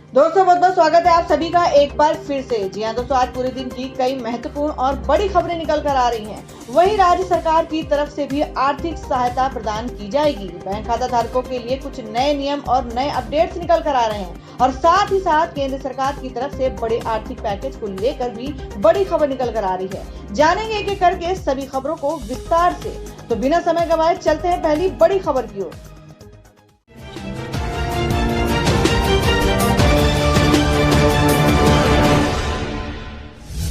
दोस्तों बहुत बहुत स्वागत है आप सभी का एक बार फिर से। जी हाँ दोस्तों, आज पूरे दिन की कई महत्वपूर्ण और बड़ी खबरें निकल कर आ रही हैं। वहीं राज्य सरकार की तरफ से भी आर्थिक सहायता प्रदान की जाएगी। बैंक खाता धारकों के लिए कुछ नए नियम और नए अपडेट्स निकल कर आ रहे हैं और साथ ही साथ केंद्र सरकार की तरफ से बड़े आर्थिक पैकेज को लेकर भी बड़ी खबर निकल कर आ रही है। जानेंगे एक एक करके सभी खबरों को विस्तार से। तो बिना समय गंवाए चलते हैं पहली बड़ी खबर की ओर।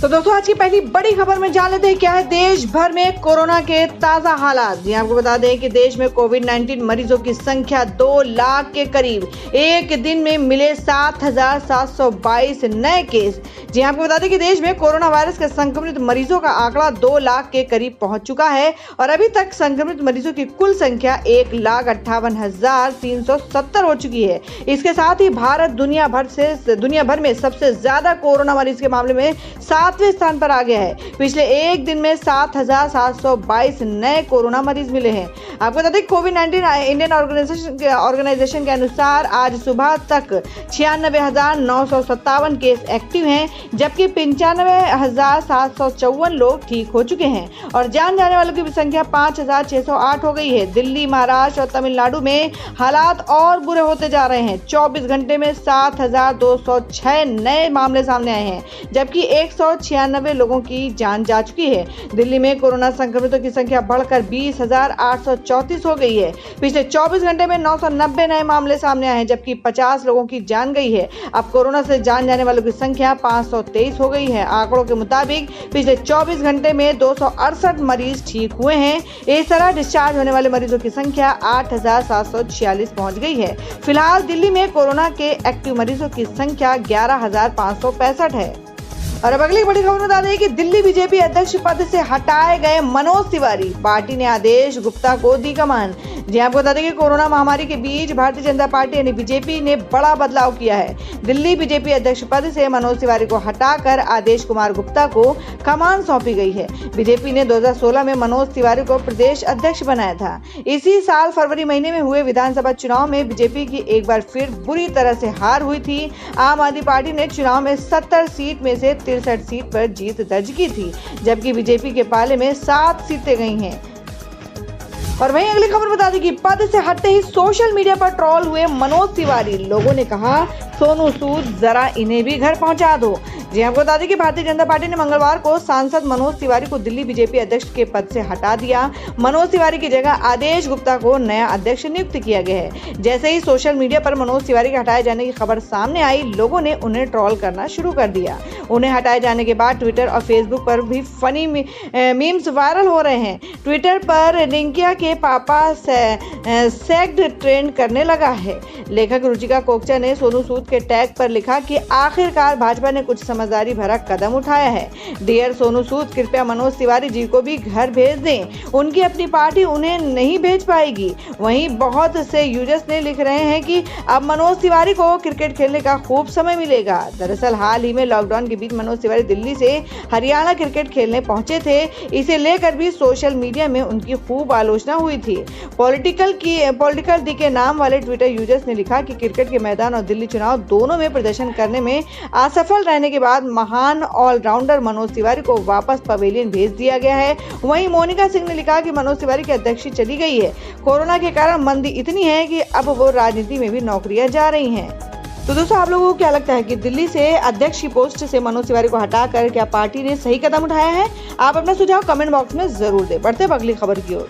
तो दोस्तों आज की पहली बड़ी खबर में जान लेते हैं क्या है देश भर में कोरोना के ताजा हालात। जी आपको बता दें कि देश में कोविड-19 मरीजों की संख्या 2 लाख के करीब। एक दिन में मिले 7,722 नए केस। जी आपको बता दें कि देश में कोरोना वायरस के संक्रमित मरीजों का आंकड़ा 2 लाख के करीब पहुंच चुका है और अभी तक संक्रमित मरीजों की कुल संख्या 1,58,370 हो चुकी है। इसके साथ ही भारत दुनिया भर में सबसे ज्यादा कोरोना मरीज के मामले में 7वें स्थान पर आ गया है। पिछले एक दिन में 7,722 नए कोरोना मरीज मिले हैं। आपको बता दें कोविड-19 इंडियन ऑर्गेनाइजेशन के अनुसार आज सुबह तक 96,957 केस एक्टिव हैं, जबकि 95,754 लोग ठीक हो चुके हैं और जान जाने वालों की भी संख्या 5,608 हो गई है। दिल्ली, महाराष्ट्र और तमिलनाडु में हालात और बुरे होते जा रहे हैं। 24 घंटे में 7,206 नए मामले सामने आए हैं, जबकि 196 लोगों की जान जा चुकी है। दिल्ली में कोरोना संक्रमितों की संख्या बढ़कर 20,834 हो गई है। पिछले 24 घंटे में 990 नए मामले सामने आए हैं, जबकि 50 लोगों की जान गई है। अब कोरोना से जान जाने वालों की संख्या 523 हो गई है। आंकड़ों के मुताबिक पिछले 24 घंटे में 268 मरीज ठीक हुए हैं। इस तरह डिस्चार्ज होने वाले मरीजों की संख्या 8,746 पहुंच गई है। फिलहाल दिल्ली में कोरोना के एक्टिव मरीजों की संख्या 11,565 है। और अब अगली बड़ी खबर बता दें कि दिल्ली बीजेपी अध्यक्ष पद से हटाए गए मनोज तिवारी। पार्टी ने आदेश गुप्ता को दी कमान। जी आपको बता दें कि कोरोना महामारी के बीच भारतीय जनता पार्टी यानी बीजेपी ने बड़ा बदलाव किया है। दिल्ली बीजेपी अध्यक्ष पद से मनोज तिवारी को हटाकर आदेश कुमार गुप्ता को कमान सौंपी गई है। बीजेपी ने 2016 में मनोज तिवारी को प्रदेश अध्यक्ष बनाया था। इसी साल फरवरी महीने में हुए विधानसभा चुनाव में बीजेपी की एक बार फिर बुरी तरह से हार हुई थी। आम आदमी पार्टी ने चुनाव में 70 सीट में से 63 सीट पर जीत दर्ज की थी, जबकि बीजेपी के पाले में 7 सीटें गई हैं। और वहीं अगली खबर बता दें कि पद से हटते ही सोशल मीडिया पर ट्रोल हुए मनोज तिवारी। लोगों ने कहा सोनू सूद जरा इन्हें भी घर पहुंचा दो। जी आपको बता दें कि भारतीय जनता पार्टी ने मंगलवार को सांसद मनोज तिवारी को दिल्ली बीजेपी अध्यक्ष के पद से हटा दिया। मनोज तिवारी की जगह आदेश गुप्ता को नया अध्यक्ष नियुक्त किया गया है। जैसे ही सोशल मीडिया पर मनोज तिवारी के हटाए जाने की खबर सामने आई, लोगों ने उन्हें ट्रोल करना शुरू कर दिया। उन्हें हटाए जाने के बाद ट्विटर और फेसबुक पर भी फनी मीम्स वायरल हो रहे हैं। ट्विटर पर रिंकिया के पापा सेक्ड ट्रेंड करने लगा है। लेखक रुचिका कोकचा ने सोनू सूद के टैग पर लिखा कि आखिरकार भाजपा ने कुछ समझदारी भरा कदम उठाया है। डियर सोनू सूद, कृपया मनोज तिवारी जी को भी घर भेज दें। उनकी अपनी पार्टी उन्हें नहीं भेज पाएगी। वहीं बहुत से यूजर्स ने लिख रहे हैं कि अब मनोज तिवारी को क्रिकेट खेलने का खूब समय मिलेगा। दरअसल हाल ही में लॉकडाउन के बीच मनोज तिवारी दिल्ली से हरियाणा क्रिकेट खेलने पहुंचे थे। इसे लेकर भी सोशल मीडिया में उनकी खूब आलोचना हुई थी। पॉलिटिकल दी के नाम वाले ट्विटर यूजर्स ने लिखा कि क्रिकेट के मैदान और दिल्ली चुनाव दोनों में प्रदर्शन करने में असफल रहने के बाद महान ऑलराउंडर मनोज तिवारी को वापस पवेलियन भेज दिया गया है। वहीं मोनिका सिंह ने लिखा कि मनोज तिवारी की अध्यक्षी चली गई है। कोरोना के कारण मंदी इतनी है कि अब वो राजनीति में भी नौकरियां जा रही हैं। तो दोस्तों आप लोगों को क्या लगता है कि दिल्ली से अध्यक्ष की पोस्ट से मनोज तिवारी को हटाकर क्या पार्टी ने सही कदम उठाया है? आप अपना सुझाव कमेंट बॉक्स में जरूर दें। बढ़ते हैं अगली खबर की ओर।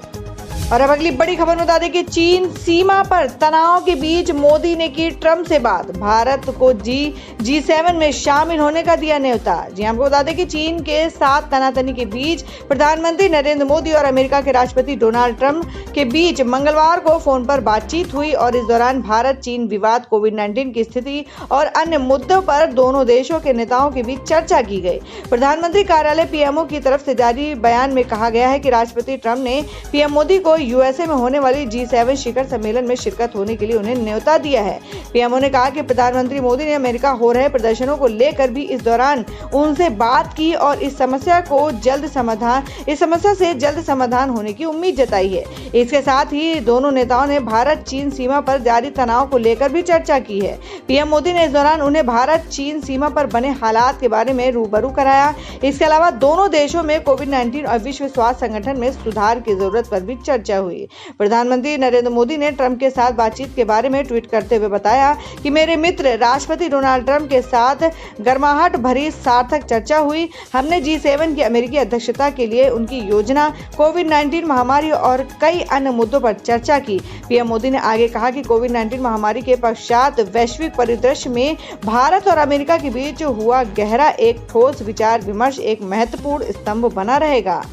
और अब अगली बड़ी खबर बता दें कि चीन सीमा पर तनाव के बीच मोदी ने की ट्रंप से बात। भारत को G7 में शामिल होने का दिया न्योता। जी आपको बता दें कि चीन के साथ तनातनी के बीच प्रधानमंत्री नरेंद्र मोदी और अमेरिका के राष्ट्रपति डोनाल्ड ट्रंप के बीच मंगलवार को फोन पर बातचीत हुई और इस दौरान भारत चीन विवाद, कोविड-19 की स्थिति और अन्य मुद्दों पर दोनों देशों के नेताओं के बीच चर्चा की गई। प्रधानमंत्री कार्यालय PMO की तरफ से जारी बयान में कहा गया है कि राष्ट्रपति ट्रंप ने PM मोदी को यूएसए में होने वाली G7 शिखर सम्मेलन में शिरकत होने के लिए उन्हें न्योता दिया है। पीएमओ ने कहा कि प्रधानमंत्री मोदी ने अमेरिका हो रहे प्रदर्शनों को लेकर भी इस दौरान उनसे बात की और इस समस्या से जल्द समाधान होने की उम्मीद जताई है। इसके साथ ही दोनों नेताओं ने भारत चीन सीमा पर जारी तनाव को लेकर भी चर्चा की है। पीएम मोदी ने इस दौरान उन्हें भारत चीन सीमा पर बने हालात के बारे में रूबरू कराया। इसके अलावा दोनों देशों में कोविड-19 और विश्व स्वास्थ्य संगठन में सुधार की जरूरत पर भी चर्चा हुई। प्रधानमंत्री नरेंद्र मोदी ने ट्रंप के साथ बातचीत के बारे में ट्वीट करते हुए बताया कि मेरे मित्र राष्ट्रपति डोनाल्ड ट्रंप के साथ गर्माहट भरी सार्थक चर्चा हुई। हमने G7 की अमेरिकी अध्यक्षता के लिए उनकी योजना, कोविड-19 महामारी और कई अन्य मुद्दों पर चर्चा की। पीएम मोदी ने आगे कहा कि कोविड-19 महामारी के पश्चात वैश्विक परिदृश्य में भारत और अमेरिका के बीच हुआ गहरा एक ठोस विचार विमर्श एक महत्वपूर्ण स्तंभ बना रहेगा।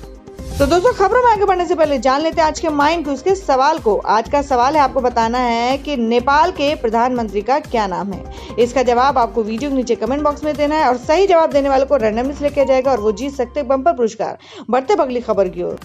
तो दोस्तों, खबरों में आगे बढ़ने से पहले जान लेते हैं आज के माइंड क्विज के सवाल को। आज का सवाल है, आपको बताना है कि नेपाल के प्रधानमंत्री का क्या नाम है। इसका जवाब आपको वीडियो के नीचे कमेंट बॉक्स में देना है और सही जवाब देने वाले को रैंडमली सिलेक्ट किया जाएगा और वो जीत सकते बम्पर पुरस्कार। बढ़ते अगली खबर की ओर।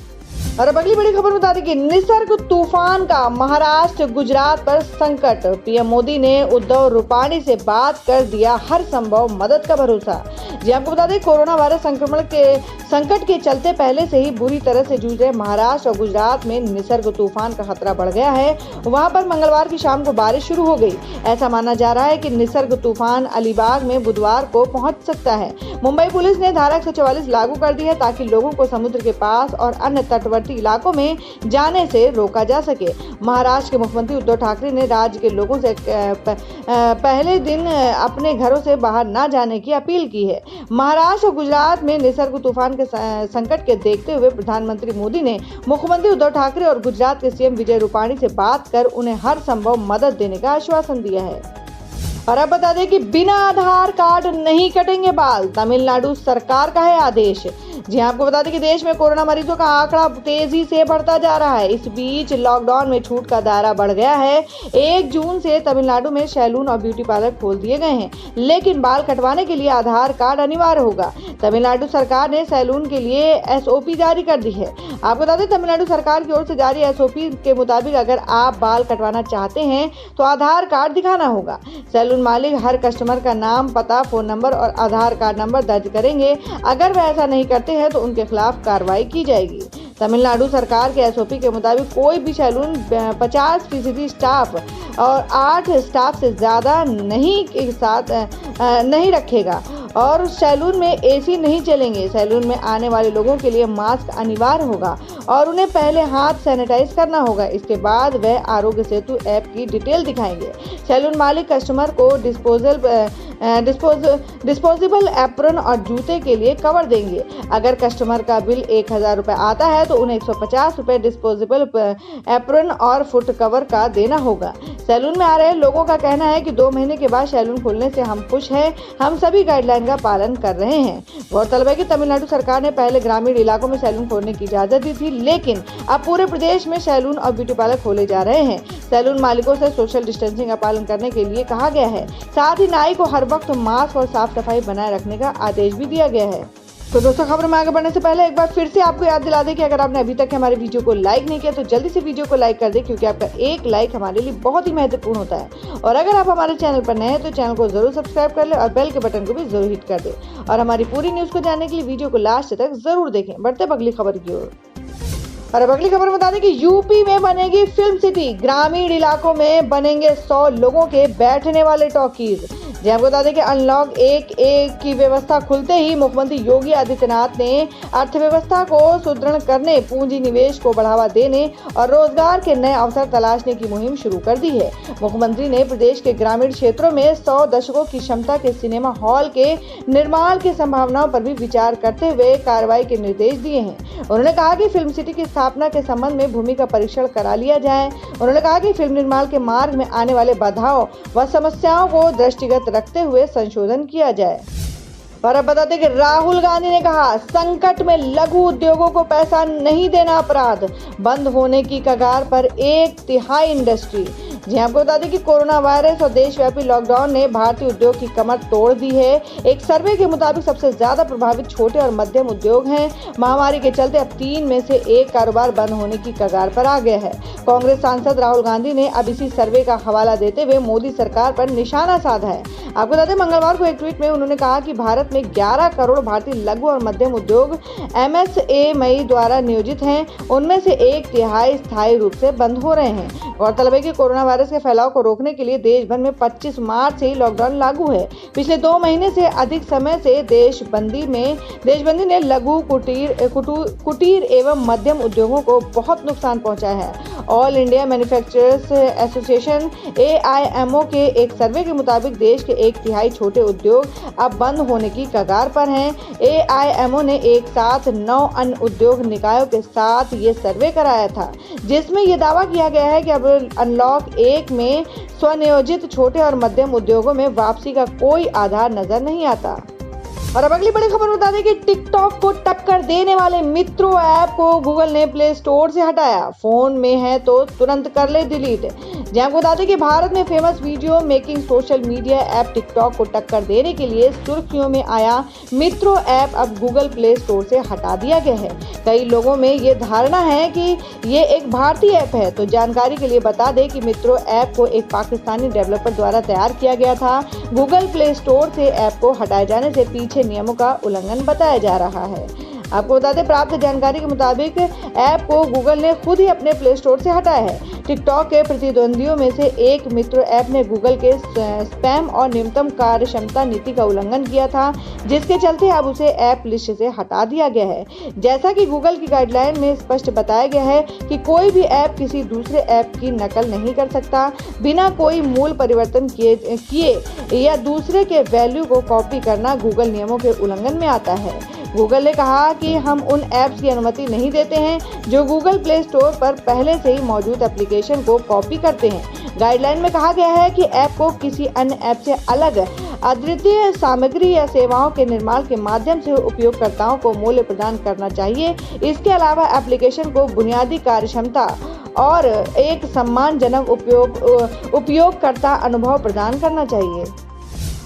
और अब अगली बड़ी खबर बता दें कि निसर्ग तूफान का महाराष्ट्र गुजरात पर संकट। पीएम मोदी ने उद्धव रूपाणी से बात कर दिया हर संभव मदद का भरोसा। जी आपको बता दें, कोरोना वायरस संक्रमण के संकट के चलते पहले से ही बुरी तरह से जूझ रहे महाराष्ट्र और गुजरात में निसर्ग तूफान का खतरा बढ़ गया है। वहां पर मंगलवार की शाम को बारिश शुरू हो गई। ऐसा माना जा रहा है कि निसर्ग तूफान अलीबाग में बुधवार को पहुंच सकता है। मुंबई पुलिस ने धारा 144 लागू कर दी है ताकि लोगों को समुद्र के पास और अन्य तटवर्ती इलाकों में जाने से रोका जा सके। महाराष्ट्र के मुख्यमंत्री उद्धव ठाकरे ने राज्य के लोगों से पहले दिन अपने घरों से बाहर न जाने की अपील की है। महाराष्ट्र और गुजरात में निसर्ग तूफान के संकट के देखते हुए प्रधानमंत्री मोदी ने मुख्यमंत्री उद्धव ठाकरे और गुजरात के सीएम विजय रूपाणी से बात कर उन्हें हर संभव मदद देने का आश्वासन दिया है। और अब बता दें कि बिना आधार कार्ड नहीं कटेंगे बाल, तमिलनाडु सरकार का है आदेश। जी आपको बता दें कि देश में कोरोना मरीजों का आंकड़ा तेजी से बढ़ता जा रहा है। इस बीच लॉकडाउन में छूट का दायरा बढ़ गया है। 1 जून से तमिलनाडु में सैलून और ब्यूटी पार्लर खोल दिए गए हैं, लेकिन बाल कटवाने के लिए आधार कार्ड अनिवार्य होगा। तमिलनाडु सरकार ने सैलून के लिए SOP जारी कर दी है। आपको बता दें, तमिलनाडु सरकार की ओर से जारी SOP के मुताबिक अगर आप बाल कटवाना चाहते हैं तो आधार कार्ड दिखाना होगा। सैलून मालिक हर कस्टमर का नाम, पता, फोन नंबर और आधार कार्ड नंबर दर्ज करेंगे। अगर वह ऐसा नहीं करते हैं तो उनके खिलाफ कार्रवाई की जाएगी। तमिलनाडु सरकार के SOP के मुताबिक कोई भी सैलून 50% स्टाफ और 8 स्टाफ से ज्यादा नहीं रखेगा और सैलून में AC नहीं चलेंगे। सैलून में आने वाले लोगों के लिए मास्क अनिवार्य होगा और उन्हें पहले हाथ सैनिटाइज करना होगा। इसके बाद वह आरोग्य सेतु ऐप की डिटेल दिखाएंगे। सैलून मालिक कस्टमर को डिस्पोजेबल एप्रन और जूते के लिए कवर देंगे। अगर कस्टमर का बिल 1000 रुपये आता है तो उन्हें 150 रुपये डिस्पोजेबल एप्रन और फुट कवर का देना होगा। सैलून में आ रहे लोगों का कहना है कि 2 महीने के बाद सैलून खोलने से हम खुश हैं। हम सभी गाइडलाइन का पालन कर रहे हैं। गौरतलब है कि तमिलनाडु सरकार ने पहले ग्रामीण इलाकों में सैलून खोलने की इजाजत दी थी, लेकिन अब पूरे प्रदेश में सैलून और ब्यूटी पार्लर खोले जा रहे हैं। सैलून मालिकों से सोशल डिस्टेंसिंग का पालन करने के लिए कहा गया है। साथ ही नाई को हर वक्त मास्क और साफ सफाई बनाए रखने का आदेश भी दिया गया है। तो दोस्तों, खबर में आगे बढ़ने से पहले एक बार फिर से आपको याद दिला दें कि अगर आपने अभी तक हमारे वीडियो को लाइक नहीं किया तो जल्दी से वीडियो को लाइक कर दें, क्योंकि आपका एक लाइक हमारे लिए बहुत ही महत्वपूर्ण होता है। और अगर आप हमारे चैनल पर नए हैं तो चैनल को जरूर सब्सक्राइब कर लें और बेल के बटन को भी जरूर हिट कर दें। और हमारी पूरी न्यूज को जानने के लिए वीडियो को लास्ट तक जरूर देखें। बढ़ते अगली खबर की ओर। और अब अगली खबर बता दें कि यूपी में बनेगी फिल्म सिटी, ग्रामीण इलाकों में बनेंगे 100 लोगों के बैठने वाले टॉकीज। जी आपको बता दें कि अनलॉक 1 की व्यवस्था खुलते ही मुख्यमंत्री योगी आदित्यनाथ ने अर्थव्यवस्था को सुदृढ़ करने, पूंजी निवेश को बढ़ावा देने और रोजगार के नए अवसर तलाशने की मुहिम शुरू कर दी है। मुख्यमंत्री ने प्रदेश के ग्रामीण क्षेत्रों में 100 दशकों की क्षमता के सिनेमा हॉल के निर्माण की संभावनाओं पर भी विचार करते हुए कार्रवाई के निर्देश दिए हैं। उन्होंने कहा कि फिल्म सिटी की स्थापना के संबंध में भूमि का परीक्षण करा लिया जाए। उन्होंने कहा कि फिल्म निर्माण के मार्ग में आने वाले बाधाओं व समस्याओं को दृष्टिगत रखते हुए संशोधन किया जाए। और अब बताते कि राहुल गांधी ने कहा, संकट में लघु उद्योगों को पैसा नहीं देना अपराध, बंद होने की कगार पर 1/3 इंडस्ट्री। जी आपको बता दें कि कोरोना वायरस और देशव्यापी लॉकडाउन ने भारतीय उद्योग की कमर तोड़ दी है। एक सर्वे के मुताबिक सबसे ज्यादा प्रभावित छोटे और मध्यम उद्योग हैं। महामारी के चलते अब 3 में से 1 कारोबार बंद होने की कगार पर आ गया है। कांग्रेस सांसद राहुल गांधी ने अब इसी सर्वे का हवाला देते हुए मोदी सरकार पर निशाना साधा है। आपको बता दें मंगलवार को एक ट्वीट में उन्होंने कहा कि भारत में 11 करोड़ भारतीय लघु और मध्यम उद्योग MSME द्वारा नियोजित हैं। उनमें से 1/3 स्थायी रूप से बंद हो रहे हैं। गौरतलब है कि कोरोना वायरस के फैलाव को रोकने के लिए देश भर में 25 मार्च से ही लॉकडाउन लागू है। पिछले 2 महीने से अधिक समय से देशबंदी ने लघु कुटीर एवं मध्यम उद्योगों को बहुत नुकसान पहुंचाया है। All India manufacturers association AIMO के एक सर्वे के मुताबिक देश के 1/3 छोटे उद्योग अब बंद होने की कगार पर हैं। AIMO ने एक साथ 9 अन्य उद्योग निकायों के साथ ये सर्वे कराया था, जिसमें ये दावा किया गया है कि अब अनलॉक 1 में स्वनियोजित छोटे और मध्यम उद्योगों में वापसी का कोई आधार नजर नहीं आता। और अब अगली बड़ी खबर बता दें कि टिकटॉक को टक्कर देने वाले मित्रों ऐप को गूगल ने प्ले स्टोर से हटाया। फोन में है तो तुरंत कर ले डिलीट। जी आपको बता दें कि भारत में famous video making social media app TikTok को टक्कर देने के लिए सुर्खियों में आया मित्रों ऐप अब गूगल प्ले स्टोर से हटा दिया गया है। कई लोगों में ये धारणा है कि ये एक भारतीय ऐप है, तो जानकारी के लिए बता दें कि मित्रों ऐप को एक पाकिस्तानी डेवलपर द्वारा तैयार किया गया था। गूगल प्ले स्टोर से ऐप को हटाए जाने से पीछे नियमों का उल्लंघन बताया जा रहा है। आपको बता दें प्राप्त जानकारी के मुताबिक ऐप को गूगल ने खुद ही अपने प्ले स्टोर से हटाया है। टिकटॉक के प्रतिद्वंदियों में से एक मित्रों ऐप ने गूगल के स्पैम और न्यूनतम कार्यक्षमता नीति का उल्लंघन किया था, जिसके चलते अब उसे ऐप लिस्ट से हटा दिया गया है। जैसा कि गूगल की गाइडलाइन में स्पष्ट बताया गया है कि कोई भी ऐप किसी दूसरे ऐप की नकल नहीं कर सकता। बिना कोई मूल परिवर्तन किए या दूसरे के वैल्यू को कॉपी करना गूगल नियमों के उल्लंघन में आता है। गूगल ने कहा कि हम उन ऐप्स की अनुमति नहीं देते हैं जो गूगल प्ले स्टोर पर पहले से ही मौजूद एप्लीकेशन को कॉपी करते हैं। गाइडलाइन में कहा गया है कि ऐप को किसी अन्य ऐप से अलग अद्वितीय सामग्री या सेवाओं के निर्माण के माध्यम से उपयोगकर्ताओं को मूल्य प्रदान करना चाहिए। इसके अलावा एप्लीकेशन को बुनियादी कार्यक्षमता और एक सम्मानजनक उपयोगकर्ता अनुभव प्रदान करना चाहिए।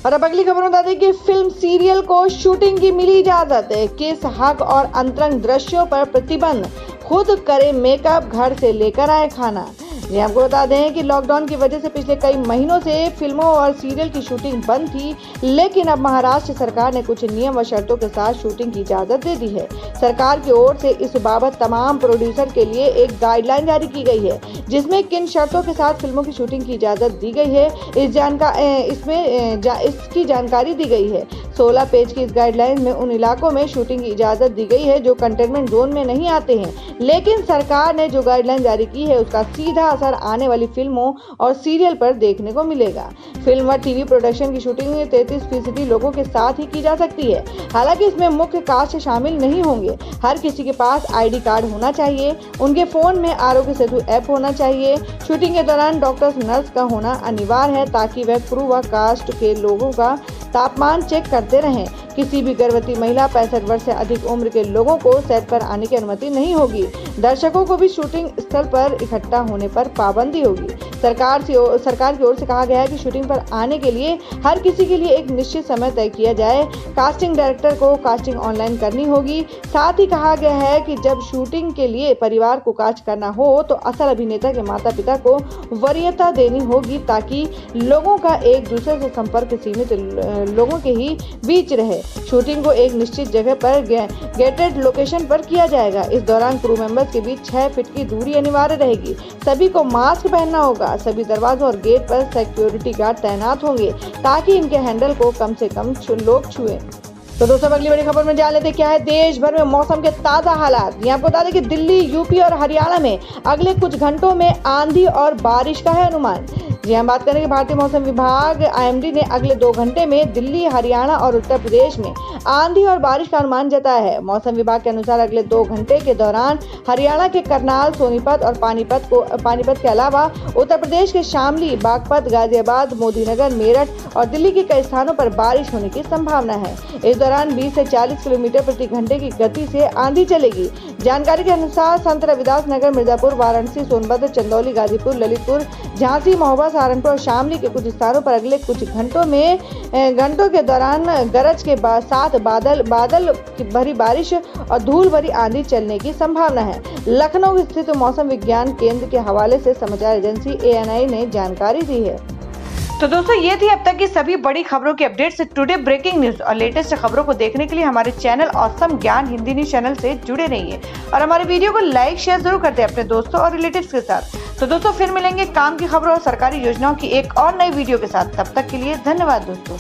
और अब अगली खबर बता दें कि फिल्म सीरियल को शूटिंग की मिली इजाजत। किस हक और अंतरंग दृश्यों पर प्रतिबंध, खुद करे मेकअप, घर से लेकर आए खाना। ये आपको बता दें कि लॉकडाउन की वजह से पिछले कई महीनों से फिल्मों और सीरियल की शूटिंग बंद थी, लेकिन अब महाराष्ट्र सरकार ने कुछ नियम व शर्तों के साथ शूटिंग की इजाजत दे दी है। सरकार की ओर से इस बाबत तमाम प्रोड्यूसर के लिए एक गाइडलाइन जारी की गई है, जिसमें किन शर्तों के साथ फिल्मों की शूटिंग की इजाजत दी गई है इसकी जानकारी दी गई है। 16 पेज की इस गाइडलाइन में उन इलाकों में शूटिंग की इजाजत दी गई है जो कंटेनमेंट जोन में नहीं आते हैं, लेकिन सरकार ने जो गाइडलाइन जारी की है उसका सीधा असर आने वाली फिल्मों और सीरियल पर देखने को मिलेगा। फिल्म व टीवी प्रोडक्शन की शूटिंग 33% लोगों के साथ ही की जा सकती है। हालांकि इसमें मुख्य कास्ट शामिल नहीं होंगे। हर किसी के पास ID कार्ड होना चाहिए। उनके फोन में आरोग्य सेतु ऐप होना चाहिए। शूटिंग के दौरान डॉक्टर्स नर्स का होना अनिवार्य है ताकि वह क्रू व कास्ट के लोगों का तापमान चेक करते रहें। किसी भी गर्भवती महिला, 65 वर्ष से अधिक उम्र के लोगों को सेट पर आने की अनुमति नहीं होगी। दर्शकों को भी शूटिंग स्थल पर इकट्ठा होने पर पाबंदी होगी। सरकार की ओर से कहा गया है कि शूटिंग पर आने के लिए हर किसी के लिए एक निश्चित समय तय किया जाए। कास्टिंग डायरेक्टर को कास्टिंग ऑनलाइन करनी होगी। साथ ही कहा गया है कि जब शूटिंग के लिए परिवार को कास्ट करना हो तो असल अभिनेता के माता पिता को वरीयता देनी होगी ताकि लोगों का एक दूसरे से संपर्क सीमित लोगों के ही बीच रहे। शूटिंग को एक निश्चित जगह पर गेटेड लोकेशन पर किया जाएगा। इस दौरान क्रू मेंबर्स के बीच 6 फीट की दूरी अनिवार्य रहेगी। सभी को मास्क पहनना होगा। सभी दरवाजों और गेट पर सिक्योरिटी गार्ड तैनात होंगे ताकि इनके हैंडल को कम से कम लोग छुएं। तो दोस्तों अगली बड़ी खबर में जान लेते क्या है देश भर में मौसम के ताजा हालात। यहाँ बता दें कि दिल्ली, यूपी और हरियाणा में अगले कुछ घंटों में आंधी और बारिश का है अनुमान। जी हम बात करेंगे भारतीय मौसम विभाग IMD ने अगले 2 घंटे में दिल्ली, हरियाणा और उत्तर प्रदेश में आंधी और बारिश का अनुमान जताया है। मौसम विभाग के अनुसार अगले 2 घंटे के दौरान हरियाणा के करनाल, सोनीपत और पानीपत के अलावा उत्तर प्रदेश के शामली, बागपत, गाजियाबाद, मोदीनगर, मेरठ और दिल्ली के कई स्थानों पर बारिश होने की संभावना है। इस दौरान 20 से 40 किलोमीटर प्रति घंटे की गति से आंधी चलेगी। जानकारी के अनुसार संत रविदास नगर, मिर्जापुर, वाराणसी, सोनभद्र, चंदौली, गाजीपुर, ललितपुर, झांसी, महोबा, सहारनपुर और शामली के कुछ स्थानों पर अगले कुछ घंटों के दौरान गरज के साथ बादल की भरी बारिश और धूल भरी आंधी चलने की संभावना है। लखनऊ स्थित मौसम विज्ञान केंद्र के हवाले से समाचार एजेंसी ANI ने जानकारी दी है। तो दोस्तों ये थी अब तक की सभी बड़ी खबरों की अपडेट्स। टुडे ब्रेकिंग न्यूज और लेटेस्ट खबरों को देखने के लिए हमारे चैनल ऑसम ज्ञान हिंदी न्यूज चैनल से जुड़े रहिए और हमारे वीडियो को लाइक शेयर जरूर करते हैं अपने दोस्तों और रिलेटिव्स के साथ। तो दोस्तों फिर मिलेंगे काम की खबरों और सरकारी योजनाओं की एक और नई वीडियो के साथ। तब तक के लिए धन्यवाद दोस्तों।